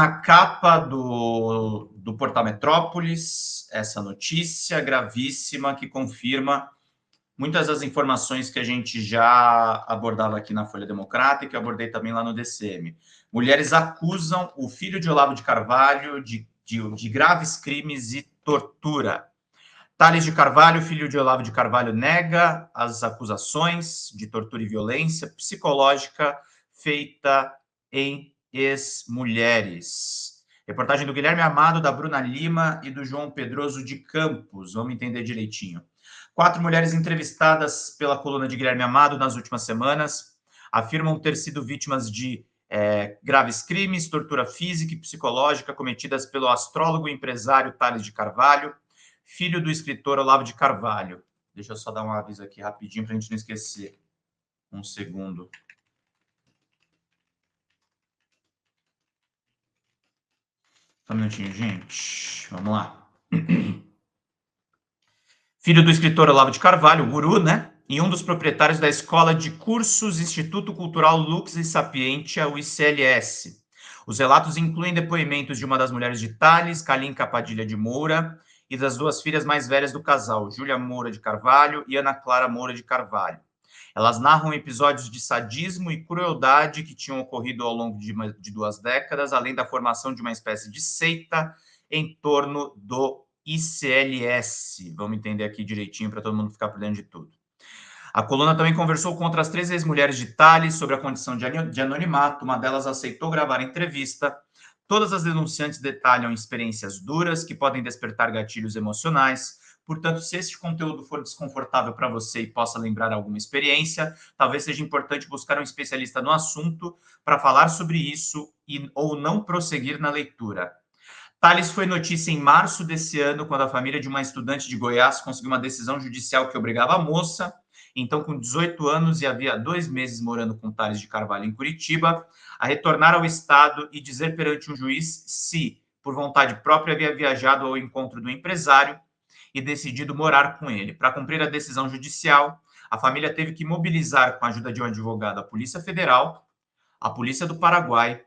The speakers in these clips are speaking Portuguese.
A capa do Portal Metrópolis, essa notícia gravíssima que confirma muitas das informações que a gente já abordava aqui na Folha Democrata e que eu abordei também lá no DCM. Mulheres acusam o filho de Olavo de Carvalho de graves crimes e tortura. Tales de Carvalho, filho de Olavo de Carvalho, nega as acusações de tortura e violência psicológica feita em ex-mulheres. Reportagem do Guilherme Amado, da Bruna Lima e do João Pedroso de Campos. Vamos entender direitinho. 4 mulheres entrevistadas pela coluna de Guilherme Amado nas últimas semanas afirmam ter sido vítimas de graves crimes, tortura física e psicológica cometidas pelo astrólogo e empresário Tales de Carvalho, filho do escritor Olavo de Carvalho. Deixa eu só dar um aviso aqui rapidinho para a gente não esquecer. Um segundo. Só um minutinho, gente. Vamos lá. Filho do escritor Olavo de Carvalho, o guru, né? E um dos proprietários da Escola de Cursos Instituto Cultural Lux e Sapientia, o ICLS. Os relatos incluem depoimentos de uma das mulheres de Tales, Kalinka Padilha de Moura, e das 2 filhas mais velhas do casal, Júlia Moura de Carvalho e Ana Clara Moura de Carvalho. Elas narram episódios de sadismo e crueldade que tinham ocorrido ao longo de 2 décadas, além da formação de uma espécie de seita em torno do ICLS. Vamos entender aqui direitinho para todo mundo ficar por dentro de tudo. A coluna também conversou com outras 3 ex-mulheres de Tales sobre a condição de anonimato. Uma delas aceitou gravar a entrevista. Todas as denunciantes detalham experiências duras que podem despertar gatilhos emocionais. Portanto, se esse conteúdo for desconfortável para você e possa lembrar alguma experiência, talvez seja importante buscar um especialista no assunto para falar sobre isso ou não prosseguir na leitura. Tales foi notícia em março desse ano, quando a família de uma estudante de Goiás conseguiu uma decisão judicial que obrigava a moça, então com 18 anos e havia 2 meses morando com Tales de Carvalho em Curitiba, a retornar ao estado e dizer perante um juiz se, por vontade própria, havia viajado ao encontro do empresário e decidido morar com ele. Para cumprir a decisão judicial, a família teve que mobilizar, com a ajuda de um advogado, a Polícia Federal, a Polícia do Paraguai,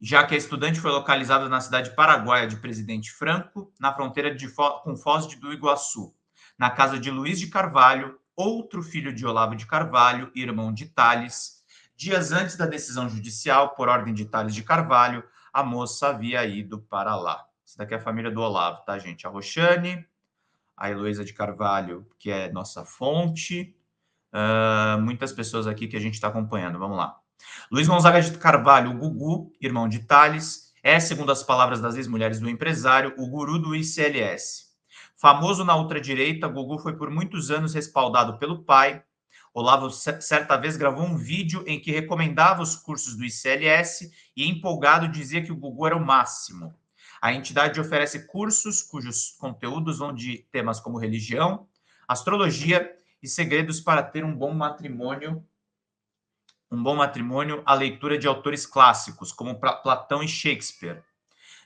já que a estudante foi localizada na cidade paraguaia de Presidente Franco, na fronteira com Foz do Iguaçu, na casa de Luiz de Carvalho, outro filho de Olavo de Carvalho, irmão de Tales. Dias antes da decisão judicial, por ordem de Tales de Carvalho, a moça havia ido para lá. Essa daqui é a família do Olavo, tá, gente? A Roxane, a Heloísa de Carvalho, que é nossa fonte, muitas pessoas aqui que a gente está acompanhando. Vamos lá. Luiz Gonzaga de Carvalho, o Gugu, irmão de Tales, é, segundo as palavras das ex-mulheres do empresário, o guru do ICLS. Famoso na ultradireita, Gugu foi por muitos anos respaldado pelo pai. Olavo certa vez gravou um vídeo em que recomendava os cursos do ICLS e, empolgado, dizia que o Gugu era o máximo. A entidade oferece cursos cujos conteúdos vão de temas como religião, astrologia e segredos para ter um bom matrimônio, a leitura de autores clássicos, como Platão e Shakespeare.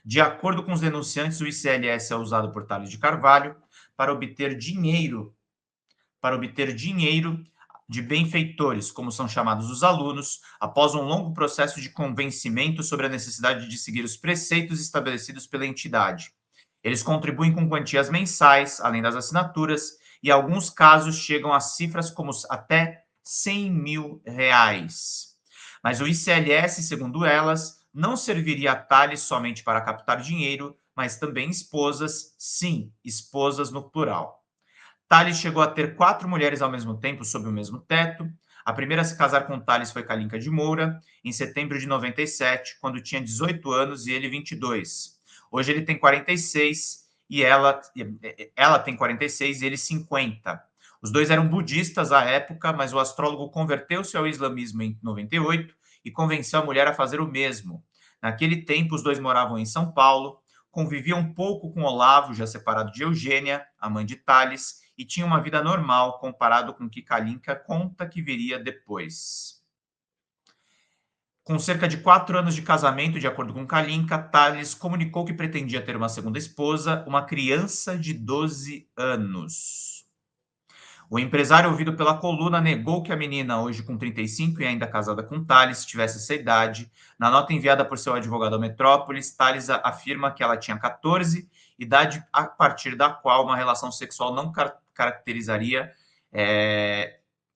De acordo com os denunciantes, o ICLS é usado por Tales de Carvalho para obter dinheiro de benfeitores, como são chamados os alunos, após um longo processo de convencimento sobre a necessidade de seguir os preceitos estabelecidos pela entidade. Eles contribuem com quantias mensais, além das assinaturas, e em alguns casos chegam a cifras como até R$100 mil. Mas o ICLS, segundo elas, não serviria a Tales somente para captar dinheiro, mas também esposas, sim, esposas no plural. Tales chegou a ter 4 mulheres ao mesmo tempo sob o mesmo teto. A primeira a se casar com Tales foi Kalinka de Moura, em setembro de 97, quando tinha 18 anos e ele 22. Hoje ele tem 46 e ela tem 46 e ele 50. Os dois eram budistas à época, mas o astrólogo converteu-se ao islamismo em 98 e convenceu a mulher a fazer o mesmo. Naquele tempo, os dois moravam em São Paulo, conviviam um pouco com Olavo, já separado de Eugênia, a mãe de Tales, e tinham uma vida normal comparado com o que Kalinka conta que viria depois. Com cerca de 4 anos de casamento, de acordo com Kalinka, Tales comunicou que pretendia ter uma segunda esposa, uma criança de 12 anos. O empresário, ouvido pela coluna, negou que a menina, hoje com 35 e ainda casada com Thales, tivesse essa idade. Na nota enviada por seu advogado ao Metrópolis, Thales afirma que ela tinha 14, idade a partir da qual uma relação sexual não caracterizaria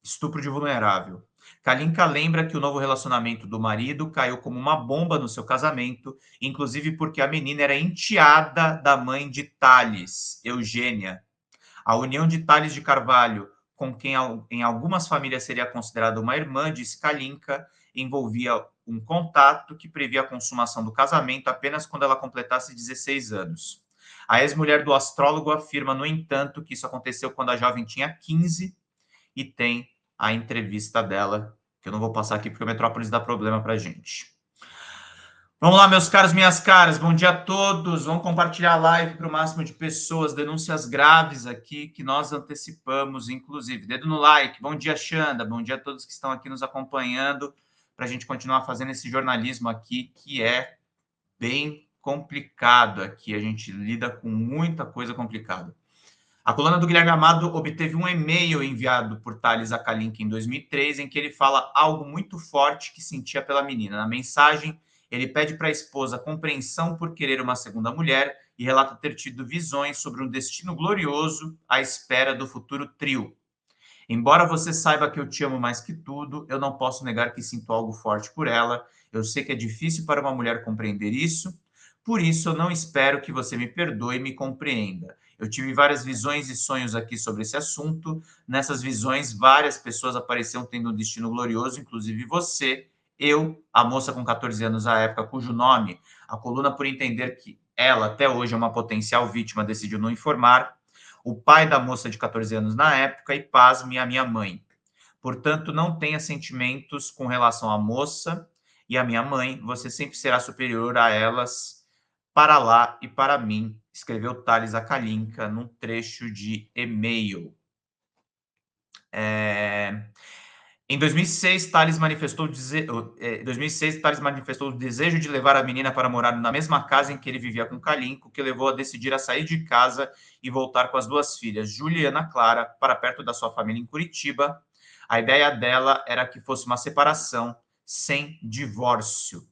estupro de vulnerável. Kalinka lembra que o novo relacionamento do marido caiu como uma bomba no seu casamento, inclusive porque a menina era enteada da mãe de Thales, Eugênia. A união de Tales de Carvalho, com quem em algumas famílias seria considerada uma irmã, disse Kalinka, envolvia um contato que previa a consumação do casamento apenas quando ela completasse 16 anos. A ex-mulher do astrólogo afirma, no entanto, que isso aconteceu quando a jovem tinha 15 e tem a entrevista dela, que eu não vou passar aqui porque o Metrópolis dá problema para a gente. Vamos lá, meus caros, minhas caras, bom dia a todos. Vamos compartilhar a live para o máximo de pessoas, denúncias graves aqui que nós antecipamos, inclusive. Dedo no like, bom dia, Xanda, bom dia a todos que estão aqui nos acompanhando, para a gente continuar fazendo esse jornalismo aqui, que é bem complicado aqui, a gente lida com muita coisa complicada. A coluna do Guilherme Amado obteve um e-mail enviado por Thales a Kalinka em 2003, em que ele fala algo muito forte que sentia pela menina. Na mensagem, ele pede para a esposa compreensão por querer uma segunda mulher e relata ter tido visões sobre um destino glorioso à espera do futuro trio. Embora você saiba que eu te amo mais que tudo, eu não posso negar que sinto algo forte por ela. Eu sei que é difícil para uma mulher compreender isso, por isso eu não espero que você me perdoe e me compreenda. Eu tive várias visões e sonhos aqui sobre esse assunto. Nessas visões, várias pessoas apareciam tendo um destino glorioso, inclusive você, eu, a moça com 14 anos à época, cujo nome a coluna, por entender que ela até hoje é uma potencial vítima, decidiu não informar, o pai da moça de 14 anos na época e, pasme, a minha mãe. Portanto, não tenha sentimentos com relação à moça e à minha mãe, você sempre será superior a elas para lá e para mim, escreveu Thales a Kalinka num trecho de e-mail. Em 2006, Thales manifestou o desejo de levar a menina para morar na mesma casa em que ele vivia com Kalinka, que levou a decidir a sair de casa e voltar com as duas filhas, Júlia e Ana Clara, para perto da sua família em Curitiba. A ideia dela era que fosse uma separação sem divórcio.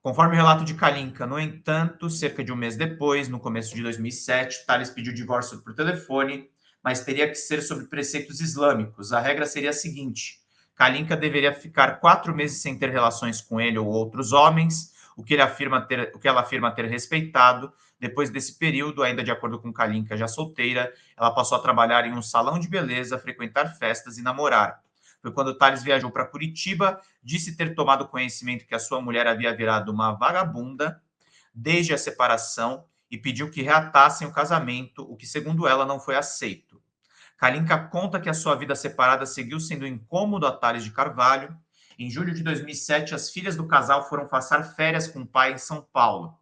Conforme o relato de Kalinka, no entanto, cerca de um mês depois, no começo de 2007, Thales pediu divórcio por telefone, mas teria que ser sobre preceitos islâmicos. A regra seria a seguinte: Kalinka deveria ficar 4 meses sem ter relações com ele ou outros homens, o que ela afirma ter respeitado. Depois desse período, ainda de acordo com Kalinka, já solteira, ela passou a trabalhar em um salão de beleza, frequentar festas e namorar. Foi quando Thales viajou para Curitiba, disse ter tomado conhecimento que a sua mulher havia virado uma vagabunda desde a separação e pediu que reatassem o casamento, o que, segundo ela, não foi aceito. Kalinka conta que a sua vida separada seguiu sendo incômodo a Thales de Carvalho. Em julho de 2007, as filhas do casal foram passar férias com o pai em São Paulo.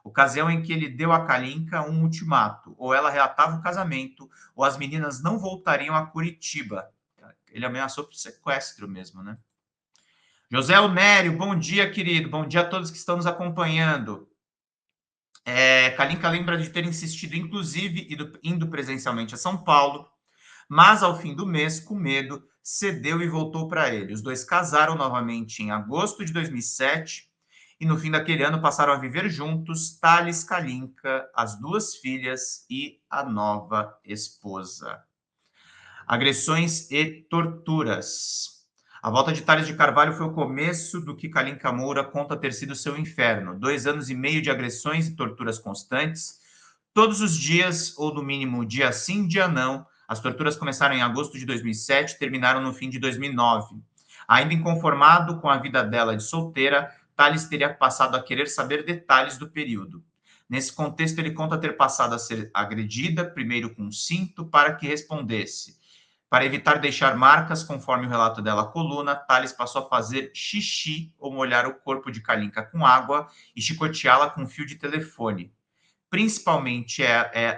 Ocasião em que ele deu a Kalinka um ultimato: ou ela reatava o casamento, ou as meninas não voltariam a Curitiba. Ele ameaçou por sequestro mesmo, né? José Onério, bom dia, querido. Bom dia a todos que estão nos acompanhando. Kalinka lembra de ter insistido, inclusive, indo presencialmente a São Paulo, mas ao fim do mês, com medo, cedeu e voltou para ele. Os dois casaram novamente em agosto de 2007 e no fim daquele ano passaram a viver juntos, Thales, Kalinka, as duas filhas e a nova esposa. Agressões e torturas. A volta de Thales de Carvalho foi o começo do que Kalinka Moura conta ter sido seu inferno. 2 anos e meio de agressões e torturas constantes, todos os dias, ou no mínimo dia sim, dia não. As torturas começaram em agosto de 2007 e terminaram no fim de 2009. Ainda inconformado com a vida dela de solteira, Thales teria passado a querer saber detalhes do período. Nesse contexto, ele conta ter passado a ser agredida, primeiro com um cinto, para que respondesse. Para evitar deixar marcas, conforme o relato dela à coluna, Thales passou a fazer xixi ou molhar o corpo de Kalinka com água e chicoteá-la com um fio de telefone. Principalmente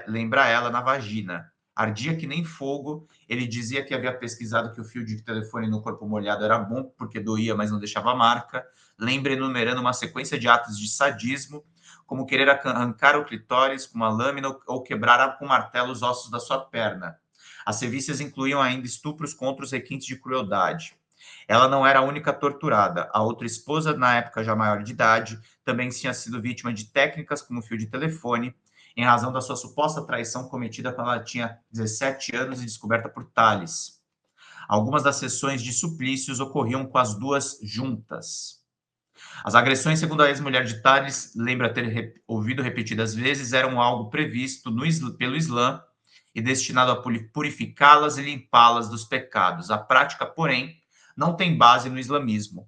lembra ela na vagina. Ardia que nem fogo. Ele dizia que havia pesquisado que o fio de telefone no corpo molhado era bom porque doía, mas não deixava marca. Lembra enumerando uma sequência de atos de sadismo, como querer arrancar o clitóris com uma lâmina ou quebrar com martelo os ossos da sua perna. As sevícias incluíam ainda estupros contra os requintes de crueldade. Ela não era a única torturada. A outra esposa, na época já maior de idade, também tinha sido vítima de técnicas como fio de telefone, em razão da sua suposta traição cometida quando ela tinha 17 anos e descoberta por Tales. Algumas das sessões de suplícios ocorriam com as duas juntas. As agressões, segundo a ex-mulher de Tales, lembra ter ouvido repetidas vezes, eram algo previsto pelo Islã e destinado a purificá-las e limpá-las dos pecados. A prática, porém, não tem base no islamismo.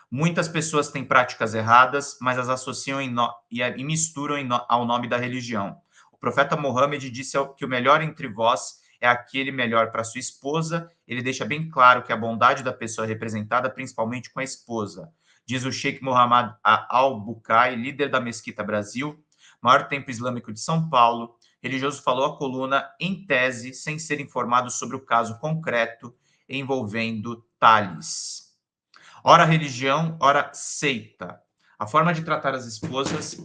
Muitas pessoas têm práticas erradas, mas as associam e misturam ao nome da religião. O profeta Mohammed disse que o melhor entre vós é aquele melhor para sua esposa. Ele deixa bem claro que a bondade da pessoa é representada principalmente com a esposa. Diz o Sheikh Mohammed Al-Bukai, líder da Mesquita Brasil, maior templo islâmico de São Paulo. Religioso falou à coluna em tese, sem ser informado sobre o caso concreto envolvendo Tales. Ora religião, ora seita. A forma de tratar as esposas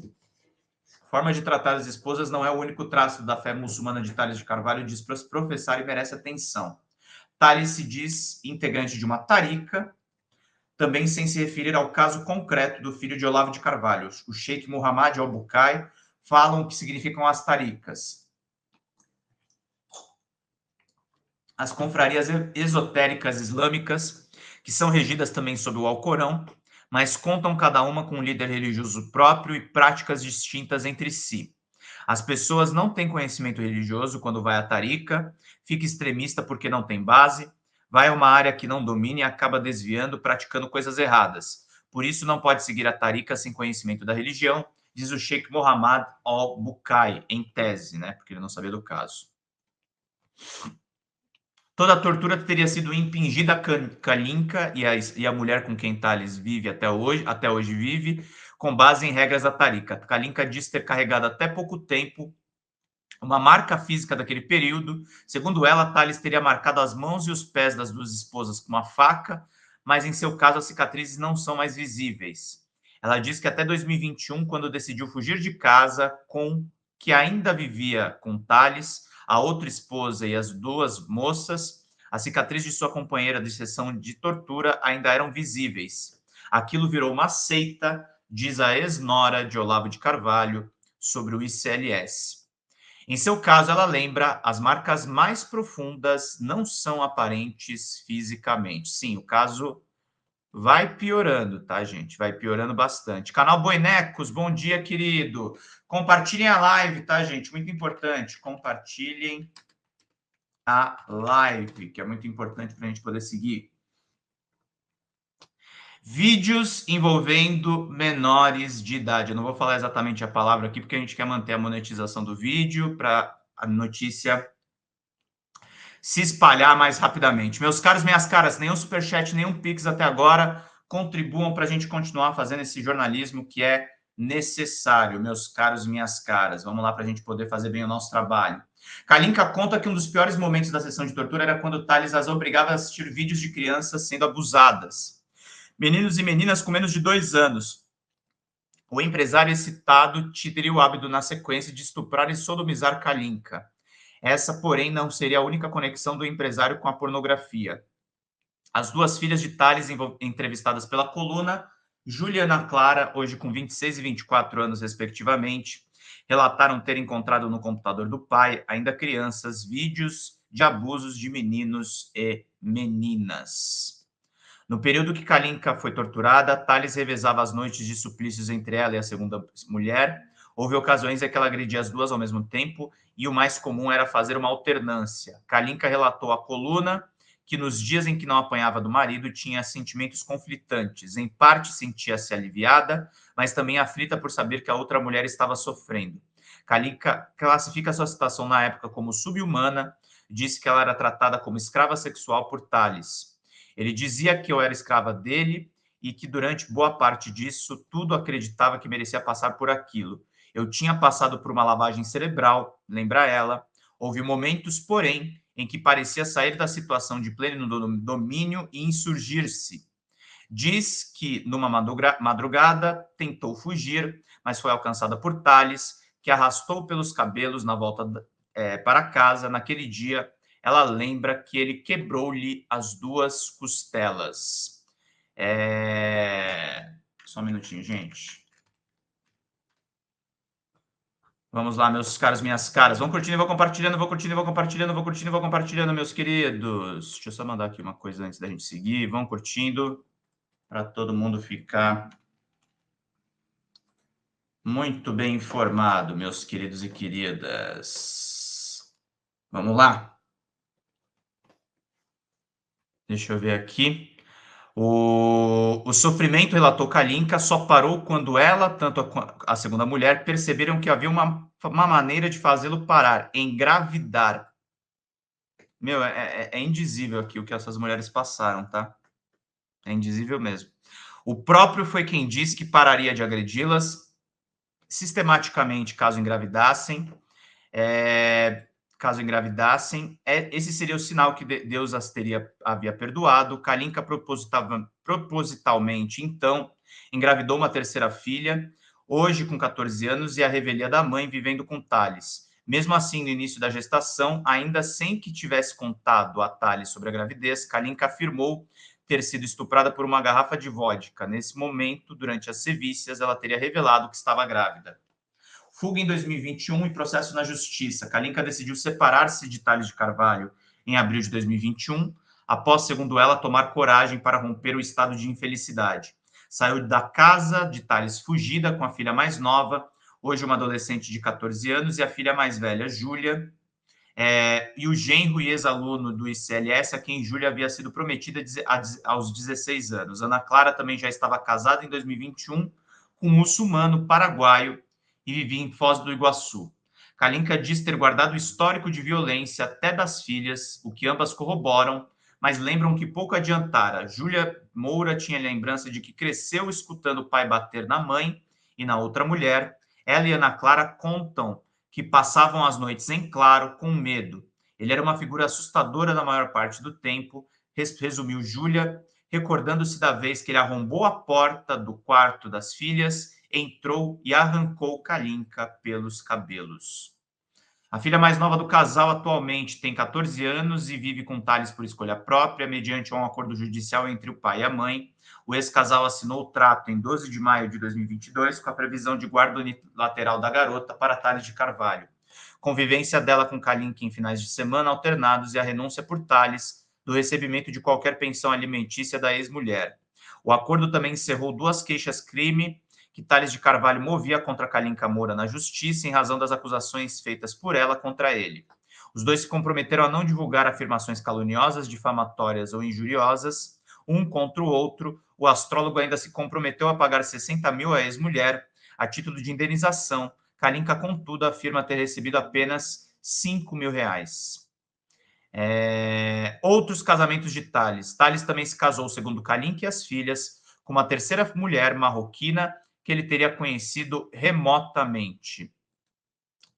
não é o único traço da fé muçulmana de Tales de Carvalho, diz professar e merece atenção. Tales se diz integrante de uma tarica, também sem se referir ao caso concreto do filho de Olavo de Carvalho. O Sheikh Muhammad al-Bukai falam o que significam as taricas. As confrarias esotéricas islâmicas, que são regidas também sob o Alcorão, mas contam cada uma com um líder religioso próprio e práticas distintas entre si. As pessoas não têm conhecimento religioso quando vai à tarica, fica extremista porque não tem base, vai a uma área que não domina e acaba desviando, praticando coisas erradas. Por isso não pode seguir a tarica sem conhecimento da religião, diz o Sheikh Mohammed al-Bukai, em tese, né? Porque ele não sabia do caso. Toda a tortura teria sido impingida a Kalinka e a mulher com quem Tales vive até hoje vive, com base em regras da Tarika. Kalinka diz ter carregado até pouco tempo uma marca física daquele período. Segundo ela, Tales teria marcado as mãos e os pés das duas esposas com uma faca, mas em seu caso as cicatrizes não são mais visíveis. Ela diz que até 2021, quando decidiu fugir de casa, com que ainda vivia com Tales, a outra esposa e as duas moças, a cicatriz de sua companheira de sessão de tortura ainda eram visíveis. Aquilo virou uma seita, diz a ex-nora de Olavo de Carvalho sobre o ICLS. Em seu caso, ela lembra, as marcas mais profundas não são aparentes fisicamente. Sim, o caso vai piorando, tá, gente? Vai piorando bastante. Canal Boinecos, bom dia, querido. Compartilhem a live, tá, gente? Muito importante. Compartilhem a live, que é muito importante para a gente poder seguir. Vídeos envolvendo menores de idade. Eu não vou falar exatamente a palavra aqui, porque a gente quer manter a monetização do vídeo para a notícia se espalhar mais rapidamente. Meus caros, minhas caras, nenhum superchat, nenhum pix até agora. Contribuam para a gente continuar fazendo esse jornalismo que é necessário, meus caros e minhas caras. Vamos lá para a gente poder fazer bem o nosso trabalho. Kalinka conta que um dos piores momentos da sessão de tortura era quando Tales as obrigava a assistir vídeos de crianças sendo abusadas. Meninos e meninas com menos de 2 anos. O empresário excitado teria o hábito na sequência de estuprar e sodomizar Kalinka. Essa, porém, não seria a única conexão do empresário com a pornografia. As duas filhas de Tales, entrevistadas pela coluna, Juliana Clara, hoje com 26 e 24 anos, respectivamente, relataram ter encontrado no computador do pai, ainda crianças, vídeos de abusos de meninos e meninas. No período que Kalinka foi torturada, Tales revezava as noites de suplícios entre ela e a segunda mulher. Houve ocasiões em que ela agredia as duas ao mesmo tempo e o mais comum era fazer uma alternância. Kalinka relatou à coluna que nos dias em que não apanhava do marido tinha sentimentos conflitantes. Em parte sentia-se aliviada, mas também aflita por saber que a outra mulher estava sofrendo. Kalinka classifica sua situação na época como subhumana, disse que ela era tratada como escrava sexual por Tales. Ele dizia que eu era escrava dele e que durante boa parte disso tudo acreditava que merecia passar por aquilo. Eu tinha passado por uma lavagem cerebral, lembra ela. Houve momentos, porém, em que parecia sair da situação de pleno domínio e insurgir-se. Diz que, numa madrugada, tentou fugir, mas foi alcançada por Tales, que arrastou pelos cabelos na volta para casa. Naquele dia, ela lembra que ele quebrou-lhe as 2 costelas. Só um minutinho, gente. Vamos lá, meus caros, minhas caras. Vão curtindo, vão compartilhando, vou curtindo, vou compartilhando, vou curtindo, vou compartilhando, meus queridos. Deixa eu só mandar aqui uma coisa antes da gente seguir. Vão curtindo para todo mundo ficar muito bem informado, meus queridos e queridas. Vamos lá? Deixa eu ver aqui. O sofrimento, relatou Kalinka, só parou quando ela, tanto a segunda mulher, perceberam que havia uma maneira de fazê-lo parar, engravidar. Meu, é indizível aqui o que essas mulheres passaram, tá? É indizível mesmo. O próprio foi quem disse que pararia de agredi-las sistematicamente caso engravidassem. Esse seria o sinal que Deus havia perdoado. Kalinka propositalmente, então, engravidou uma terceira filha, hoje com 14 anos, e a revelia da mãe vivendo com Thales. Mesmo assim, no início da gestação, ainda sem que tivesse contado a Thales sobre a gravidez, Kalinka afirmou ter sido estuprada por uma garrafa de vodka. Nesse momento, durante as sevícias, ela teria revelado que estava grávida. Fuga em 2021 e processo na justiça. Kalinka decidiu separar-se de Thales de Carvalho em abril de 2021, após, segundo ela, tomar coragem para romper o estado de infelicidade. Saiu da casa de Thales fugida com a filha mais nova, hoje uma adolescente de 14 anos, e a filha mais velha, Júlia, e o genro e ex-aluno do ICLS, a quem Júlia havia sido prometida aos 16 anos. Ana Clara também já estava casada em 2021 com um muçulmano paraguaio e vivia em Foz do Iguaçu. Kalinka diz ter guardado o histórico de violência até das filhas, o que ambas corroboram, mas lembram que pouco adiantara. Júlia Moura tinha lembrança de que cresceu escutando o pai bater na mãe e na outra mulher. Ela e Ana Clara contam que passavam as noites em claro, com medo. Ele era uma figura assustadora na maior parte do tempo, resumiu Júlia, recordando-se da vez que ele arrombou a porta do quarto das filhas, entrou e arrancou Kalinka pelos cabelos. A filha mais nova do casal atualmente tem 14 anos e vive com Thales por escolha própria, mediante um acordo judicial entre o pai e a mãe. O ex-casal assinou o trato em 12 de maio de 2022, com a previsão de guarda unilateral da garota para Thales de Carvalho. Convivência dela com Kalinka em finais de semana alternados e a renúncia por Thales do recebimento de qualquer pensão alimentícia da ex-mulher. O acordo também encerrou 2 queixas-crime que Thales de Carvalho movia contra Kalinka Moura na justiça em razão das acusações feitas por ela contra ele. Os dois se comprometeram a não divulgar afirmações caluniosas, difamatórias ou injuriosas, um contra o outro. O astrólogo ainda se comprometeu a pagar 60 mil à ex-mulher a título de indenização. Kalinka, contudo, afirma ter recebido apenas 5 mil reais. Outros casamentos de Thales. Thales também se casou, segundo Kalinka e as filhas, com uma terceira mulher marroquina que ele teria conhecido remotamente.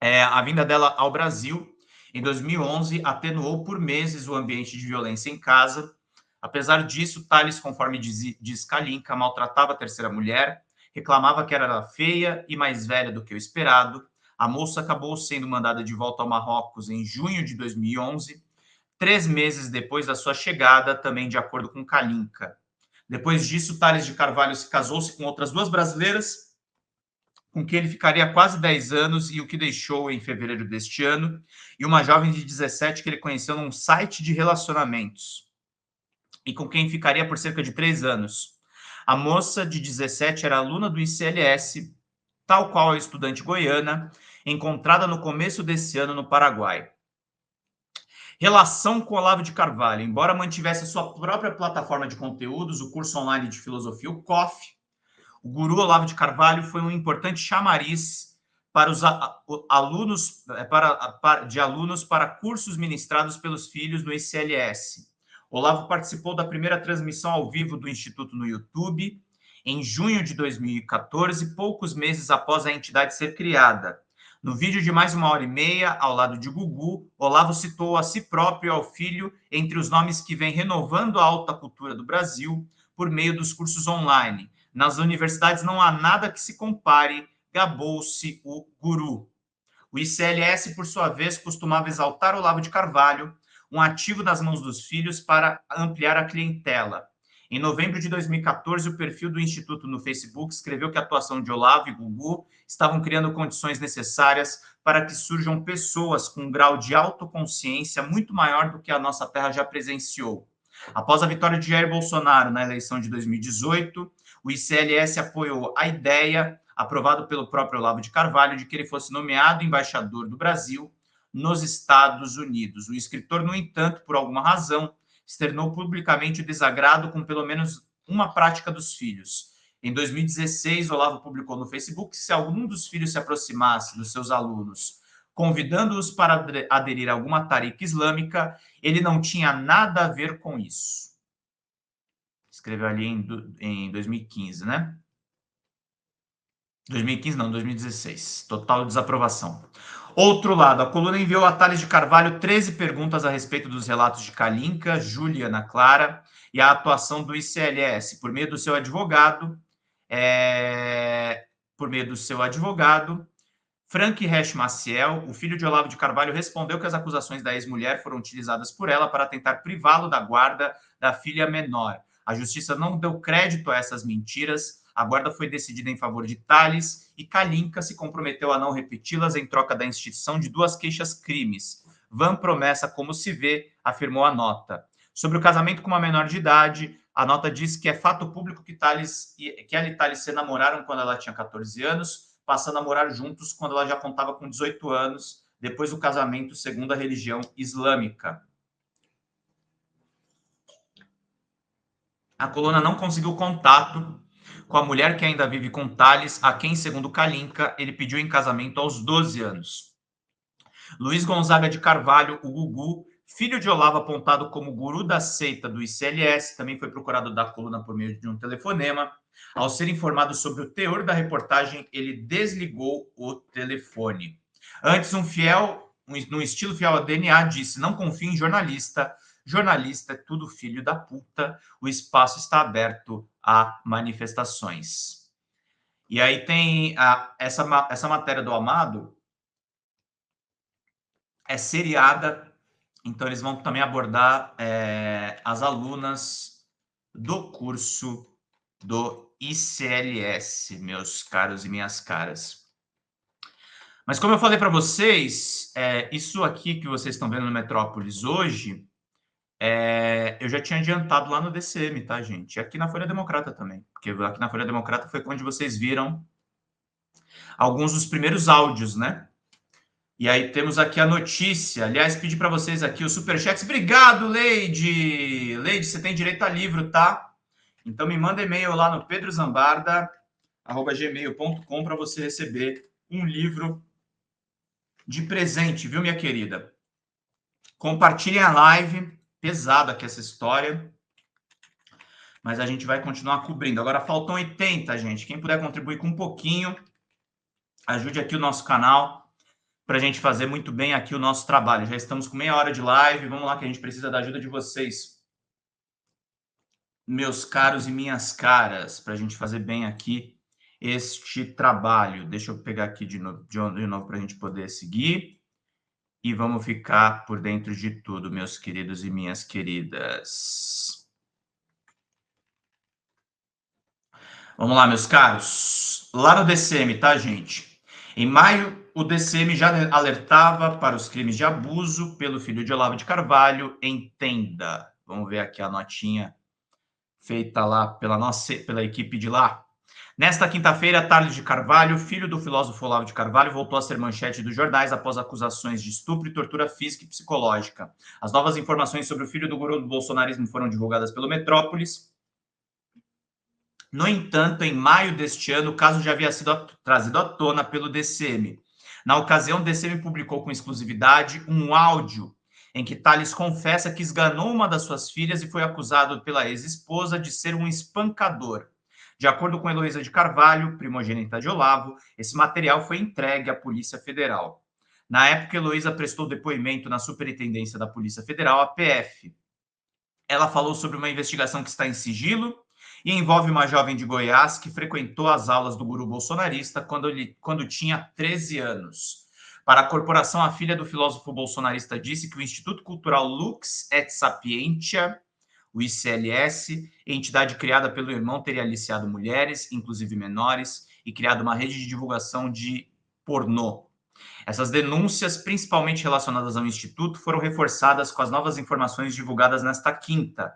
A vinda dela ao Brasil, em 2011, atenuou por meses o ambiente de violência em casa. Apesar disso, Thales, conforme diz Kalinka, maltratava a terceira mulher, reclamava que era feia e mais velha do que o esperado. A moça acabou sendo mandada de volta ao Marrocos em junho de 2011, 3 meses depois da sua chegada, também de acordo com Kalinka. Depois disso, Thales de Carvalho se casou-se com outras 2 brasileiras, com quem ele ficaria quase 10 anos e o que deixou em fevereiro deste ano, e uma jovem de 17 que ele conheceu num site de relacionamentos, e com quem ficaria por cerca de 3 anos. A moça de 17 era aluna do ICLS, tal qual a estudante goiana, encontrada no começo desse ano no Paraguai. Relação com Olavo de Carvalho. Embora mantivesse a sua própria plataforma de conteúdos, o curso online de filosofia, o COF, o guru Olavo de Carvalho foi um importante chamariz para os alunos, de alunos para cursos ministrados pelos filhos no ICLS. Olavo participou da primeira transmissão ao vivo do Instituto no YouTube em junho de 2014, poucos meses após a entidade ser criada. No vídeo de mais 1h30, ao lado de Gugu, Olavo citou a si próprio e ao filho entre os nomes que vêm renovando a alta cultura do Brasil por meio dos cursos online. Nas universidades não há nada que se compare, gabou-se o guru. O ICLS, por sua vez, costumava exaltar Olavo de Carvalho um ativo nas mãos dos filhos para ampliar a clientela. Em novembro de 2014, o perfil do Instituto no Facebook escreveu que a atuação de Olavo e Gugu estavam criando condições necessárias para que surjam pessoas com um grau de autoconsciência muito maior do que a nossa terra já presenciou. Após a vitória de Jair Bolsonaro na eleição de 2018, o ICLS apoiou a ideia, aprovado pelo próprio Olavo de Carvalho, de que ele fosse nomeado embaixador do Brasil nos Estados Unidos. O escritor, no entanto, por alguma razão, externou publicamente o desagrado com pelo menos uma prática dos filhos. Em 2016, Olavo publicou no Facebook que se algum dos filhos se aproximasse dos seus alunos, convidando-os para aderir a alguma tariqa islâmica, ele não tinha nada a ver com isso. Escreveu ali em 2015, né? 2015 não, 2016. Total desaprovação. Outro lado, a coluna enviou a Thales de Carvalho 13 perguntas a respeito dos relatos de Kalinka, Júlia, Ana Clara e a atuação do ICLS por meio do seu advogado, Frank Resch Maciel, o filho de Olavo de Carvalho, respondeu que as acusações da ex-mulher foram utilizadas por ela para tentar privá-lo da guarda da filha menor. A justiça não deu crédito a essas mentiras. A guarda foi decidida em favor de Thales e Kalinka se comprometeu a não repeti-las em troca da instituição de 2 queixas-crimes. Vã promessa, como se vê, afirmou a nota. Sobre o casamento com uma menor de idade, a nota diz que é fato público que ela e Thales se namoraram quando ela tinha 14 anos, passando a morar juntos quando ela já contava com 18 anos, depois do casamento segundo a religião islâmica. A coluna não conseguiu contato com a mulher que ainda vive com Thales, a quem, segundo Kalinka, ele pediu em casamento aos 12 anos. Luiz Gonzaga de Carvalho, o Gugu, filho de Olavo apontado como guru da seita do ICLS, também foi procurado da coluna por meio de um telefonema. Ao ser informado sobre o teor da reportagem, ele desligou o telefone. Antes, um fiel, num estilo fiel ao DNA, disse: não confie em jornalista. Jornalista é tudo filho da puta. O espaço está aberto a manifestações. E aí tem essa matéria do Amado é seriada, então eles vão também abordar as alunas do curso do ICLS, meus caros e minhas caras. Mas como eu falei para vocês, isso aqui que vocês estão vendo no Metrópolis hoje, eu já tinha adiantado lá no DCM, tá, gente? E aqui na Folha Democrata também, porque aqui na Folha Democrata foi onde vocês viram alguns dos primeiros áudios, né? E aí temos aqui a notícia. Aliás, pedi para vocês aqui os superchats. Obrigado, Leide! Leide, você tem direito a livro, tá? Então me manda e-mail lá no pedrozambarda@gmail.com para você receber um livro de presente, viu, minha querida? Compartilhem a live. Pesada aqui essa história. Mas a gente vai continuar cobrindo. Agora faltam 80, gente. Quem puder contribuir com um pouquinho, ajude aqui o nosso canal para a gente fazer muito bem aqui o nosso trabalho. Já estamos com meia hora de live. Vamos lá que a gente precisa da ajuda de vocês, meus caros e minhas caras, para a gente fazer bem aqui este trabalho. Deixa eu pegar aqui de novo para a gente poder seguir. E vamos ficar por dentro de tudo, meus queridos e minhas queridas. Vamos lá, meus caros. Lá no DCM, tá, gente? Em maio, o DCM já alertava para os crimes de abuso pelo filho de Olavo de Carvalho em Tenda. Vamos ver aqui a notinha feita lá pela equipe de lá. Nesta quinta-feira, Thales de Carvalho, filho do filósofo Olavo de Carvalho, voltou a ser manchete dos jornais após acusações de estupro e tortura física e psicológica. As novas informações sobre o filho do guru do bolsonarismo foram divulgadas pelo Metrópolis. No entanto, em maio deste ano, o caso já havia sido trazido à tona pelo DCM. Na ocasião, o DCM publicou com exclusividade um áudio em que Thales confessa que esganou uma das suas filhas e foi acusado pela ex-esposa de ser um espancador. De acordo com Heloísa de Carvalho, primogênita de Olavo, esse material foi entregue à Polícia Federal. Na época, Heloísa prestou depoimento na Superintendência da Polícia Federal, a PF. Ela falou sobre uma investigação que está em sigilo e envolve uma jovem de Goiás que frequentou as aulas do guru bolsonarista quando tinha 13 anos. Para a corporação, a filha do filósofo bolsonarista disse que o Instituto Cultural Lux et Sapientia, o ICLS, entidade criada pelo irmão, teria aliciado mulheres, inclusive menores, e criado uma rede de divulgação de pornô. Essas denúncias, principalmente relacionadas ao Instituto, foram reforçadas com as novas informações divulgadas nesta quinta.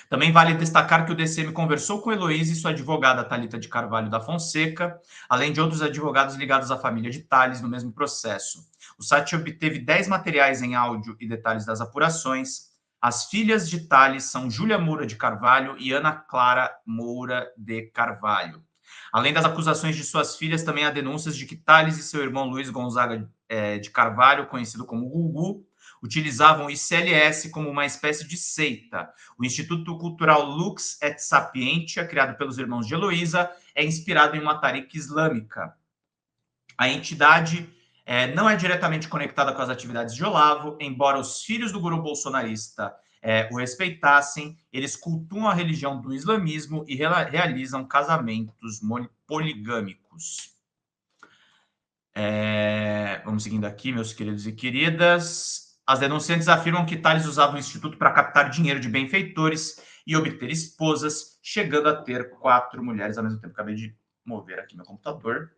Também vale destacar que o DCM conversou com Heloísa e sua advogada Thalita de Carvalho da Fonseca, além de outros advogados ligados à família de Tales no mesmo processo. O site obteve 10 materiais em áudio e detalhes das apurações. As filhas de Tales são Júlia Moura de Carvalho e Ana Clara Moura de Carvalho. Além das acusações de suas filhas, também há denúncias de que Tales e seu irmão Luiz Gonzaga de Carvalho, conhecido como Gugu, utilizavam o ICLS como uma espécie de seita. O Instituto Cultural Lux et Sapientia, criado pelos irmãos de Heloísa, é inspirado em uma tariqa islâmica. A entidade não é diretamente conectada com as atividades de Olavo, embora os filhos do guru bolsonarista o respeitassem, eles cultuam a religião do islamismo e realizam casamentos poligâmicos. Vamos seguindo aqui, meus queridos e queridas. As denunciantes afirmam que Tales usava o Instituto para captar dinheiro de benfeitores e obter esposas, chegando a ter 4 mulheres ao mesmo tempo. Acabei de mover aqui meu computador.